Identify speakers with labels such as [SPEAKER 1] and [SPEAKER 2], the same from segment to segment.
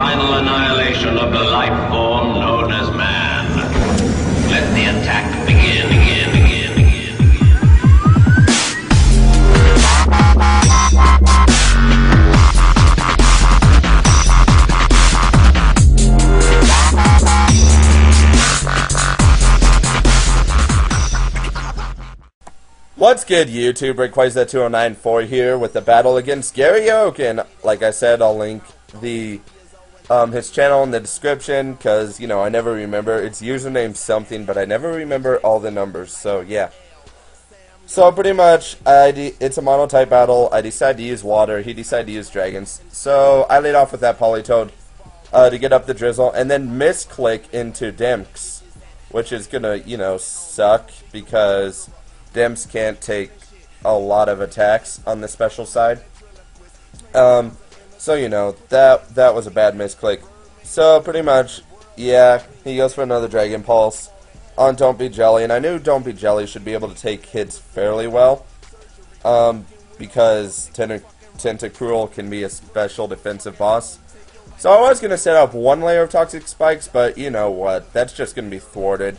[SPEAKER 1] Final annihilation of the life form known as man. Let the attack begin, again, again, again.
[SPEAKER 2] What's good, YouTube? Rayquaza2094 here with the battle against Gary Oak, and like I said, I'll link the his channel in the description, because, you know, I never remember. It's username something, but I never remember all the numbers, so yeah. So pretty much, it's a mono-type battle. I decided to use water, he decided to use dragons. So I laid off with that Politoed to get up the Drizzle, and then misclick into Dimps, which is gonna, you know, suck, because Dimps can't take a lot of attacks on the special side. So, you know, that was a bad misclick. So, pretty much, yeah, he goes for another Dragon Pulse on Don't Be Jelly. And I knew Don't Be Jelly should be able to take hits fairly well. Because Tentacruel can be a special defensive boss. So, I was going to set up one layer of Toxic Spikes, but you know what? That's just going to be thwarted.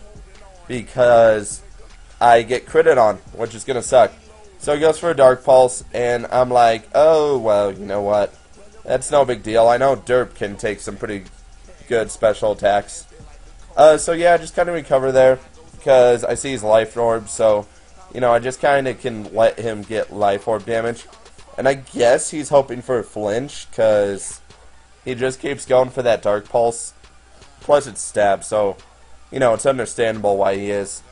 [SPEAKER 2] Because I get critted on, which is going to suck. So, he goes for a Dark Pulse, and I'm like, oh, well, you know what? That's no big deal. I know Derp can take some pretty good special attacks. So yeah, just kind of recover there, because I see his Life Orb, so, you know, I just kind of can let him get Life Orb damage. And I guess he's hoping for a flinch, because he just keeps going for that Dark Pulse. Plus it's Stab, so, you know, it's understandable why he is.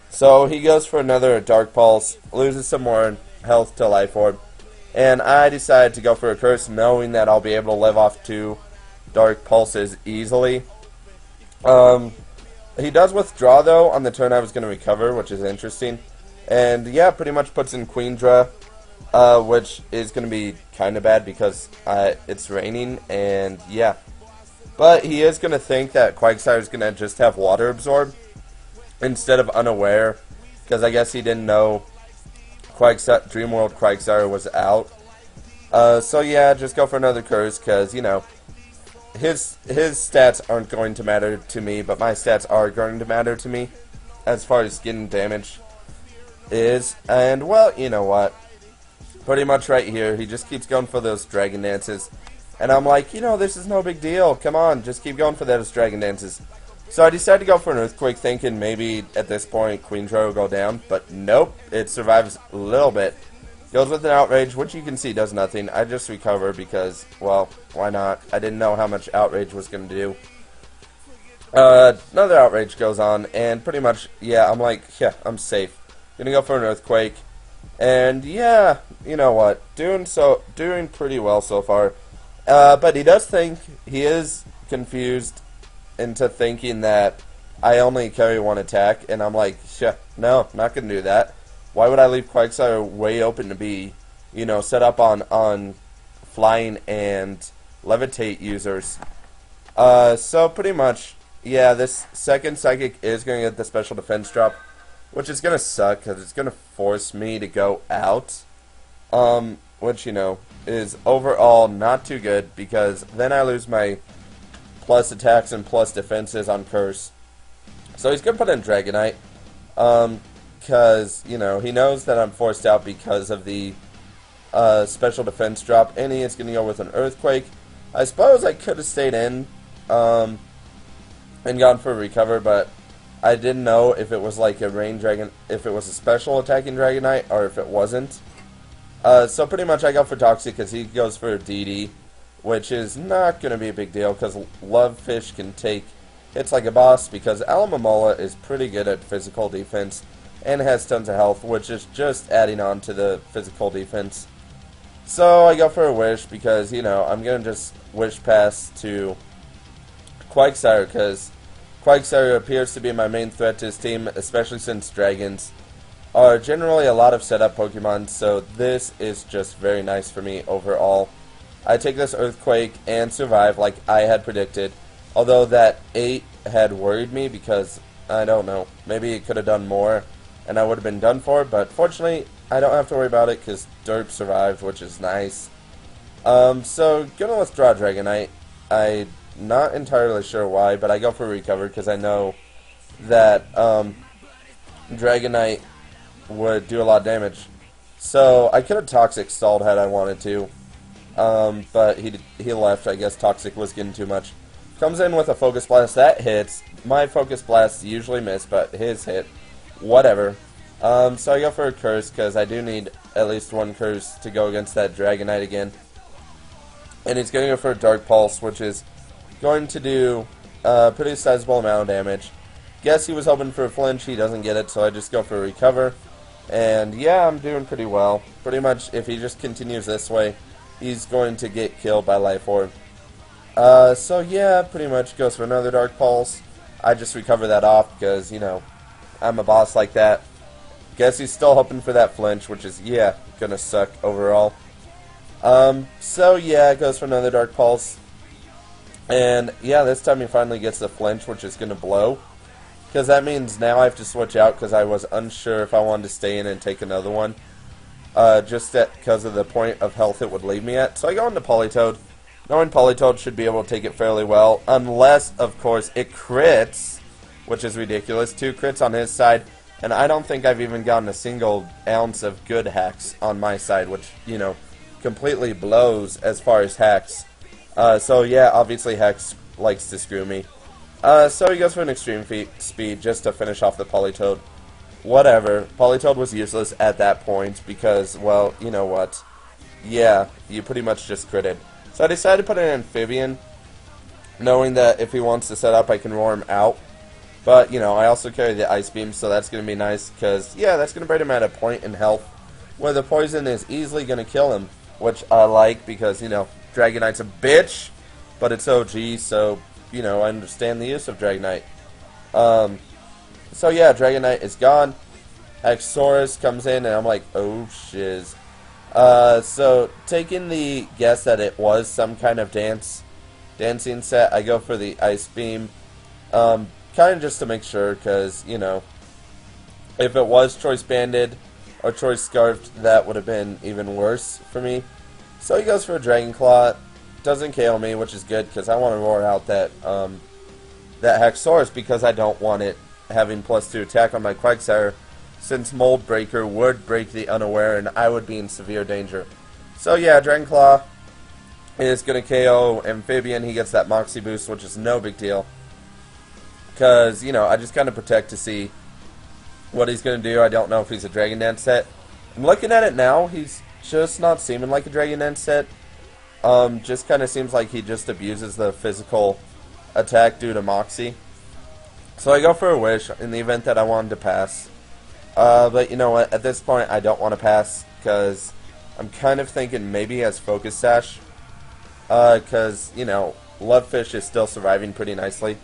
[SPEAKER 2] So he goes for another Dark Pulse, loses some more health to Life Orb. And I decided to go for a Curse, knowing that I'll be able to live off 2 Dark Pulses easily. He does withdraw, though, on the turn I was going to recover, which is interesting. And, yeah, pretty much puts in Queendra, which is going to be kind of bad because it's raining, and, yeah. But he is going to think that Quagsire is going to just have Water Absorb instead of Unaware, because I guess he didn't know Dreamworld Quagsire was out. So yeah, just go for another Curse, because, you know, his stats aren't going to matter to me, but my stats are going to matter to me, as far as getting damage is. And, well, you know what? Pretty much right here, he just keeps going for those Dragon Dances. And I'm like, you know, this is no big deal. Come on, just keep going for those Dragon Dances. So I decided to go for an Earthquake, thinking maybe at this point Queendra will go down, but nope, it survives a little bit. Goes with an Outrage, which you can see does nothing. I just recover because, well, why not? I didn't know how much Outrage was going to do. Another Outrage goes on, and pretty much, yeah, I'm like, yeah, I'm safe. Gonna go for an Earthquake, and yeah, you know what? Doing pretty well so far. But he does think, he is confused into thinking that I only carry 1 attack, and I'm like, yeah, no, not gonna do that. Why would I leave Quagsire way open to be, you know, set up on flying and levitate users? So pretty much, yeah, this second Psychic is gonna get the special defense drop, which is gonna suck, because it's gonna force me to go out, which, you know, is overall not too good, because then I lose my plus attacks and plus defenses on Curse. So he's going to put in Dragonite, because, you know, he knows that I'm forced out because of the special defense drop, and he is going to go with an Earthquake. I suppose I could have stayed in and gone for a Recover, but I didn't know if it was like a Rain Dragon, if it was a special attacking Dragonite, or if it wasn't. So pretty much I go for Toxic, because he goes for a DD, which is not going to be a big deal, because Lovefish can take hits like a boss, because Alomomola is pretty good at physical defense, and has tons of health, which is just adding on to the physical defense. So I go for a Wish, because, you know, I'm going to just Wish Pass to Quagsire, because Quagsire appears to be my main threat to his team, especially since Dragons are generally a lot of setup Pokemon, so this is just very nice for me overall. I take this Earthquake and survive like I had predicted, although that 8 had worried me, because, I don't know, maybe it could have done more and I would have been done for, but fortunately I don't have to worry about it, because Derp survived, which is nice. So, gonna withdraw Dragonite, I'm not entirely sure why, but I go for Recover because I know that Dragonite would do a lot of damage. So I could have Toxic stalled had I wanted to, but he left. I guess Toxic was getting too much. Comes in with a Focus Blast. That hits. My Focus Blasts usually miss, but his hit. Whatever. So I go for a Curse, because I do need at least one Curse to go against that Dragonite again. And he's going to go for a Dark Pulse, which is going to do a pretty sizable amount of damage. Guess he was hoping for a flinch. He doesn't get it, so I just go for a Recover. And yeah, I'm doing pretty well. Pretty much, if he just continues this way, he's going to get killed by Life Orb. So yeah, pretty much goes for another Dark Pulse. I just recover that off because, you know, I'm a boss like that. Guess he's still hoping for that flinch, which is, yeah, gonna suck overall. So yeah, it goes for another Dark Pulse. And yeah, this time he finally gets the flinch, which is gonna blow. Because that means now I have to switch out because I was unsure if I wanted to stay in and take another one. Just because of the point of health it would leave me at. So I go into Politoed. Knowing Politoed should be able to take it fairly well. Unless, of course, it crits. Which is ridiculous. 2 crits on his side. And I don't think I've even gotten a single ounce of good hacks on my side. Which, you know, completely blows as far as hacks. So yeah, obviously Hex likes to screw me. So he goes for an Extreme Speed just to finish off the Politoed. Whatever. Politoed was useless at that point because, well, you know what. Yeah, you pretty much just critted. So I decided to put an Amphibian, knowing that if he wants to set up, I can roar him out. But, you know, I also carry the Ice Beam, so that's going to be nice because, yeah, that's going to bring him at a point in health where the poison is easily going to kill him, which I like because, you know, Dragonite's a bitch, but it's OG, so, you know, I understand the use of Dragonite. So yeah, Dragonite is gone. Haxorus comes in, and I'm like, oh shiz. So taking the guess that it was some kind of dancing set, I go for the Ice Beam. Kind of just to make sure, because, you know, if it was Choice Banded or Choice Scarfed, that would have been even worse for me. So he goes for a Dragon Claw. Doesn't KO me, which is good, because I want to roar out that Haxorus, because I don't want it having +2 attack on my Quagsire, since Mold Breaker would break the Unaware, and I would be in severe danger. So yeah, Dragon Claw is going to KO Amphibian. He gets that Moxie boost, which is no big deal. Because, you know, I just kind of protect to see what he's going to do. I don't know if he's a Dragon Dance set. I'm looking at it now. He's just not seeming like a Dragon Dance set. Just kind of seems like he just abuses the physical attack due to Moxie. So I go for a Wish in the event that I wanted to pass. But you know what, at this point I don't want to pass because I'm kind of thinking maybe he has Focus Sash. Because, you know, Lovefish is still surviving pretty nicely.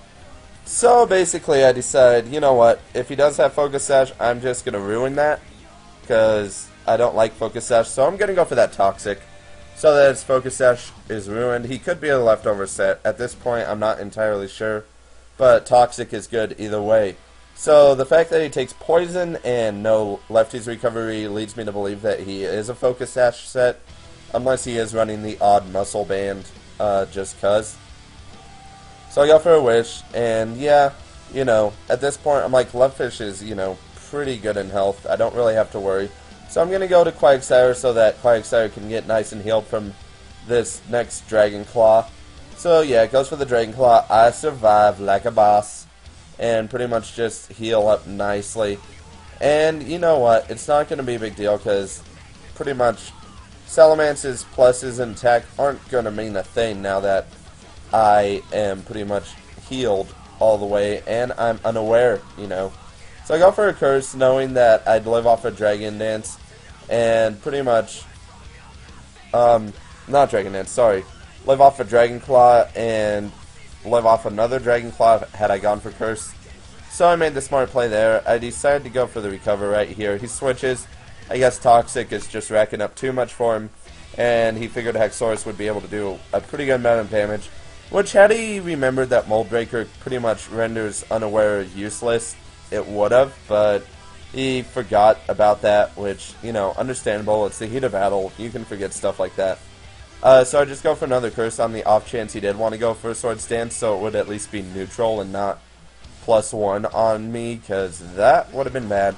[SPEAKER 2] So basically I decide, you know what, if he does have Focus Sash, I'm just going to ruin that. Because I don't like Focus Sash, so I'm going to go for that Toxic. So that his Focus Sash is ruined. He could be a leftover set. At this point I'm not entirely sure. But Toxic is good either way. So the fact that he takes Poison and no Lefty's Recovery leads me to believe that he is a Focus Sash set. Unless he is running the odd Muscle Band just cuz. So I go for a Wish, and yeah, you know, at this point I'm like, Lovefish is, you know, pretty good in health. I don't really have to worry. So I'm going to go to Quagsire so that Quagsire can get nice and healed from this next Dragon Claw. So yeah, it goes for the Dragon Claw. I survive like a boss. And pretty much just heal up nicely. And you know what? It's not going to be a big deal because pretty much Salamance's pluses and attack aren't going to mean a thing now that I am pretty much healed all the way and I'm unaware, you know. So I go for a Curse knowing that I'd live off a Dragon Dance and pretty much, not Dragon Dance, sorry, live off a Dragon Claw and live off another Dragon Claw had I gone for Curse. So I made the smart play there. I decided to go for the Recover right here. He switches. I guess Toxic is just racking up too much for him. And he figured Haxorus would be able to do a pretty good amount of damage. Which, had he remembered that Mold Breaker pretty much renders Unaware useless, it would have. But he forgot about that, which, you know, understandable. It's the heat of battle. You can forget stuff like that. So I just go for another curse on the off chance he did want to go for a sword stance, so it would at least be neutral and not +1 on me, because that would have been bad.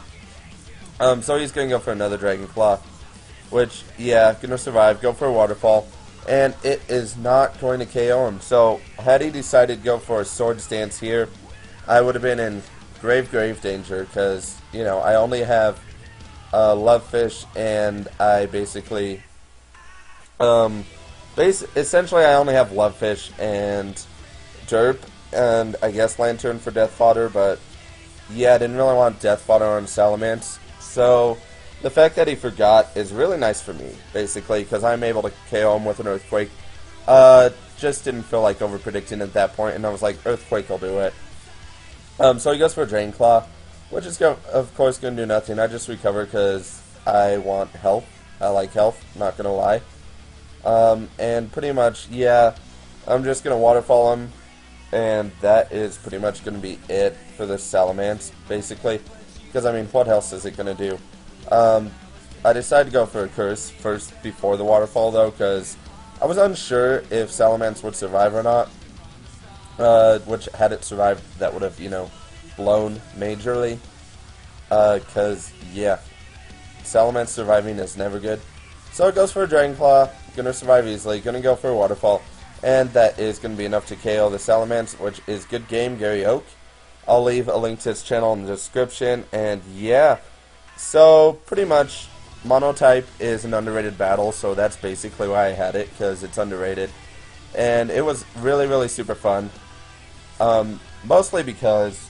[SPEAKER 2] So he's going to go for another Dragon Claw, which, yeah, going to survive, go for a Waterfall, and it is not going to KO him. So had he decided to go for a sword stance here, I would have been in grave danger, because, you know, I only have Lovefish, and I basically, essentially I only have Lovefish and Derp, and I guess Lantern for Death Fodder, but yeah, I didn't really want Death Fodder on Salamence, so the fact that he forgot is really nice for me, basically, because I'm able to KO him with an Earthquake. Just didn't feel like over-predicting at that point, and I was like, Earthquake will do it. So he goes for a Drain Claw, which is, of course, going to do nothing. I just recover because I want health. I like health, not going to lie. And pretty much, yeah, I'm just going to Waterfall him, and that is pretty much going to be it for this Salamence, basically. Because, I mean, what else is it going to do? I decided to go for a Curse first before the Waterfall, though, because I was unsure if Salamence would survive or not. Which, had it survived, that would have, you know, blown majorly. Because, yeah, Salamence surviving is never good. So it goes for a Dragon Claw, gonna survive easily, gonna go for a Waterfall, and that is gonna be enough to KO the Salamence, which is good game, Gary Oak. I'll leave a link to his channel in the description, and yeah. So, pretty much, Monotype is an underrated battle, so that's basically why I had it, because it's underrated. And it was really super fun. Mostly because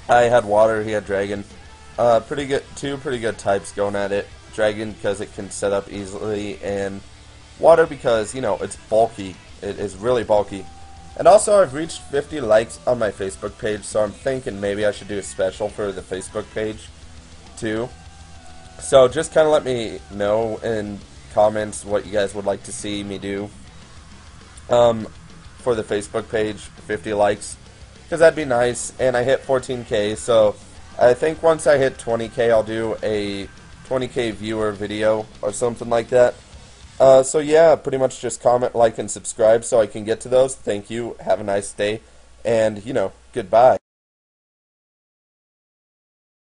[SPEAKER 2] I had Water, he had Dragon. Two pretty good types going at it. Dragon because it can set up easily, and Water because, you know, it's bulky. It is really bulky. And also, I've reached 50 likes on my Facebook page, so I'm thinking maybe I should do a special for the Facebook page, too. So just kind of let me know in comments what you guys would like to see me do for the Facebook page, 50 likes, because that'd be nice. And I hit 14K, so I think once I hit 20K, I'll do a 20K viewer video or something like that. So yeah, pretty much just comment, like, and subscribe so I can get to those. Thank you. Have a nice day. And, you know, goodbye.